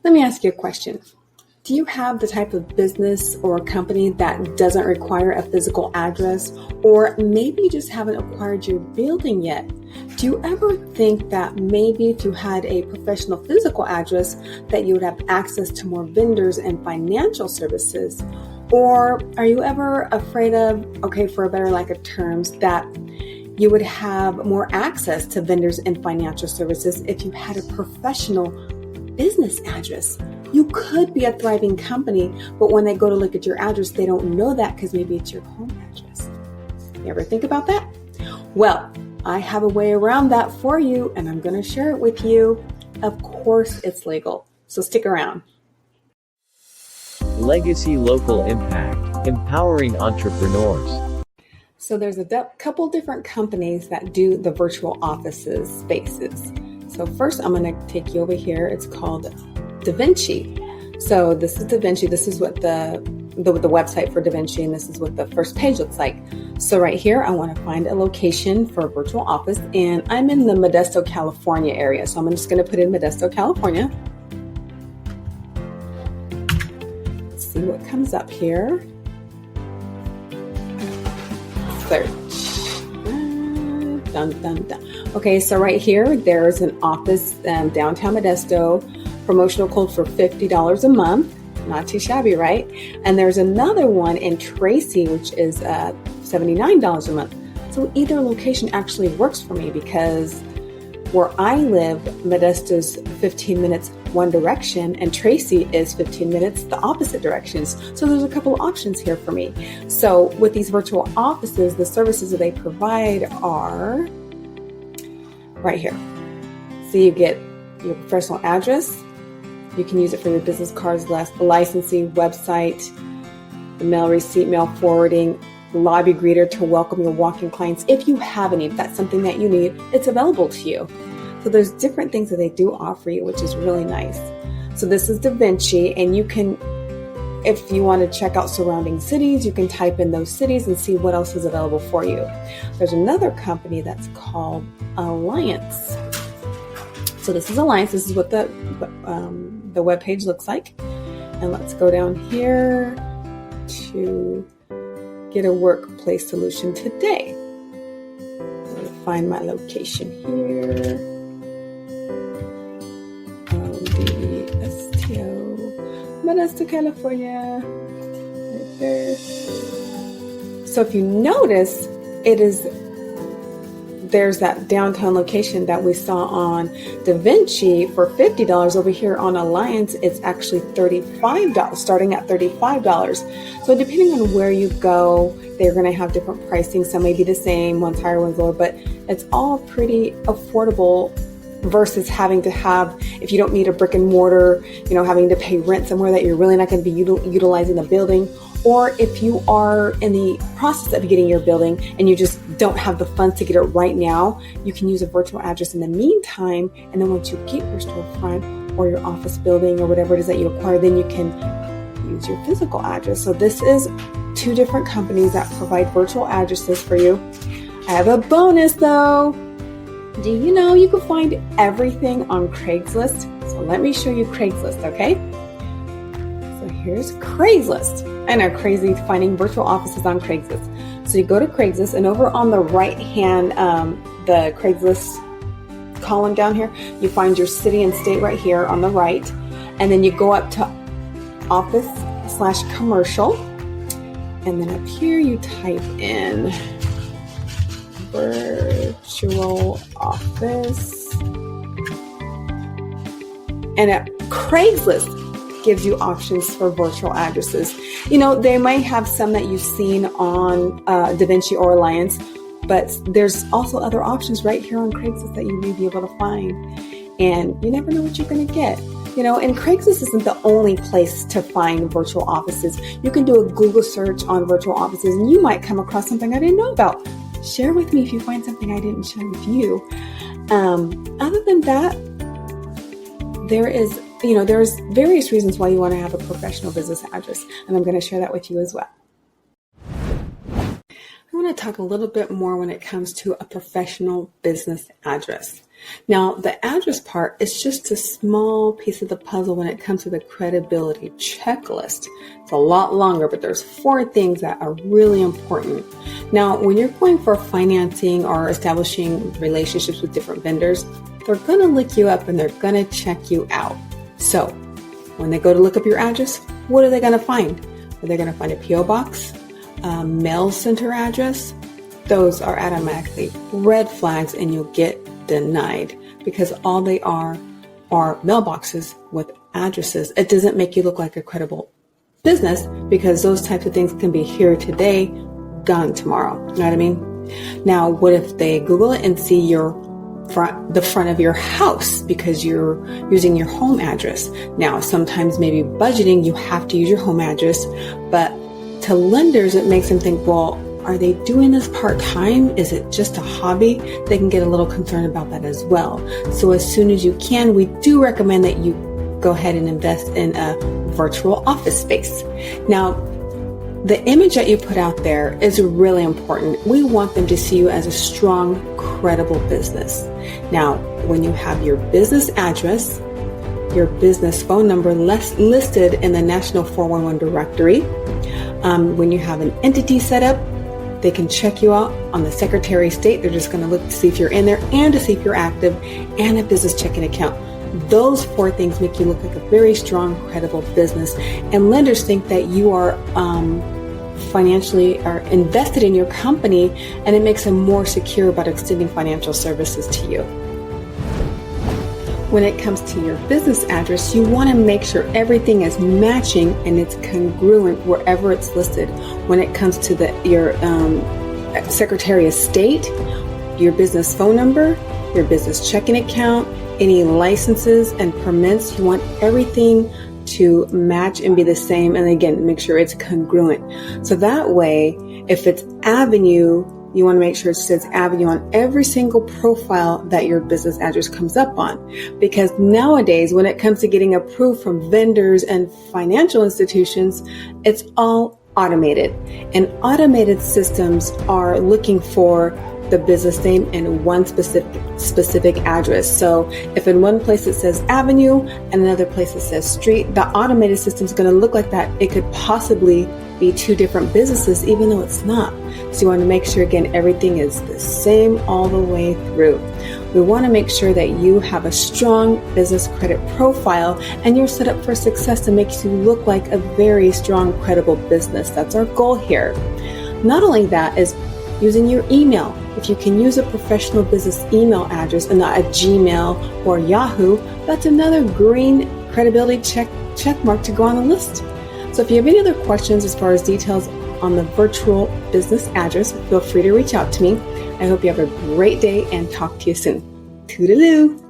Let me ask you a question. Do you have the type of business or company that doesn't require a physical address, or maybe you just haven't acquired your building yet? Do you ever think that maybe if you had a professional physical address that you would have access to more vendors and financial services? Or are you ever afraid of, for a better lack of terms, that you would have more access to vendors and financial services if you had a professional business address? You could be a thriving company, but when they go to look at your address, they don't know that because maybe it's your home address. You ever think about that? Well, I have a way around that for you, and I'm going to share it with you. Of course, it's legal, so stick around. Legacy Local Impact, empowering entrepreneurs. So there's a couple different companies that do the virtual offices spaces. So first, I'm going to take you over here. It's called DaVinci. So this is DaVinci. This is what the website for DaVinci, and this is what the first page looks like. So right here, I want to find a location for a virtual office, and I'm in the Modesto, California area. So I'm just going to put in Modesto, California. Let's see what comes up here. Search. Dun, dun, dun. Okay, so right here, there's an office downtown Modesto. Promotional code for $50 a month. Not too shabby, right? And there's another one in Tracy, which is $79 a month. So either location actually works for me because where I live, Modesto's 15 minutes one direction and Tracy is 15 minutes the opposite directions. So there's a couple of options here for me. So with these virtual offices, the services that they provide are right here. So you get your professional address. You can use it for your business cards, licensing, website, the mail receipt, mail forwarding, lobby greeter to welcome your walk-in clients. If you have any, if that's something that you need, it's available to you. So there's different things that they do offer you, which is really nice. So this is DaVinci, and you can, if you want to check out surrounding cities, you can type in those cities and see what else is available for you. There's another company that's called Alliance. So this is Alliance. This is what the web page looks like. And let's go down here to get a workplace solution today. I'm going to find my location here. Modesto, California. Right there. So if you notice, there's that downtown location that we saw on DaVinci for $50. Over here on Alliance, it's actually $35, starting at $35. So depending on where you go, they're going to have different pricing. Some may be the same, one's higher, one's lower, but it's all pretty affordable versus having to have, if you don't need a brick and mortar, having to pay rent somewhere that you're really not going to be utilizing the building. Or if you are in the process of getting your building and you just don't have the funds to get it right now, you can use a virtual address in the meantime. And then once you get your storefront or your office building or whatever it is that you acquire, then you can use your physical address. So this is two different companies that provide virtual addresses for you. I have a bonus though. Do you know you can find everything on Craigslist? So let me show you Craigslist, okay? So here's Craigslist. I know, crazy finding virtual offices on Craigslist. So you go to Craigslist, and over on the right hand, the Craigslist column down here, you find your city and state right here on the right. And then you go up to office/commercial. And then up here you type in virtual office. And at Craigslist gives you options for virtual addresses. They might have some that you've seen on DaVinci or Alliance, but there's also other options right here on Craigslist that you may be able to find. And you never know what you're going to get. And Craigslist isn't the only place to find virtual offices. You can do a Google search on virtual offices and you might come across something I didn't know about. Share with me if you find something I didn't share with you. Other than that, there's various reasons why you want to have a professional business address, and I'm going to share that with you as well. I want to talk a little bit more when it comes to a professional business address. Now, the address part is just a small piece of the puzzle when it comes to the credibility checklist. It's a lot longer, but there's 4 things that are really important. Now, when you're going for financing or establishing relationships with different vendors, they're going to look you up and they're going to check you out. So, when they go to look up your address, what are they going to find? Are they going to find a P.O. box, a mail center address? Those are automatically red flags and you'll get denied because all they are mailboxes with addresses. It doesn't make you look like a credible business because those types of things can be here today, gone tomorrow. You know what I mean? Now, what if they Google it and see the front of your house because you're using your home address? Now, sometimes maybe budgeting, you have to use your home address, but to lenders, it makes them think, well, are they doing this part-time? Is it just a hobby? They can get a little concerned about that as well. So as soon as you can, we do recommend that you go ahead and invest in a virtual office space. Now, the image that you put out there is really important. We want them to see you as a strong, credible business. Now, when you have your business address, your business phone number listed in the National 411 directory, when you have an entity set up, they can check you out on the Secretary of State. They're just going to look to see if you're in there and to see if you're active, and a business checking account. Those 4 things make you look like a very strong, credible business. And lenders think that you are financially are invested in your company, and it makes them more secure about extending financial services to you. When it comes to your business address, you want to make sure everything is matching and it's congruent wherever it's listed. When it comes to your Secretary of State, your business phone number, your business checking account, any licenses and permits, you want everything to match and be the same. And again, make sure it's congruent. So that way, if it's Avenue, you want to make sure it says Avenue on every single profile that your business address comes up on. Because nowadays, when it comes to getting approved from vendors and financial institutions, it's all automated. And automated systems are looking for the business name in one specific address. So if in one place it says Avenue and another place it says Street, the automated system is going to look like that. It could possibly be 2 different businesses, even though it's not. So you want to make sure, again, everything is the same all the way through. We want to make sure that you have a strong business credit profile and you're set up for success that makes you look like a very strong, credible business. That's our goal here. Not only that is using your email. If you can use a professional business email address and not a Gmail or Yahoo, that's another green credibility check mark to go on the list. So if you have any other questions as far as details on the virtual business address, feel free to reach out to me. I hope you have a great day and talk to you soon. Toodaloo!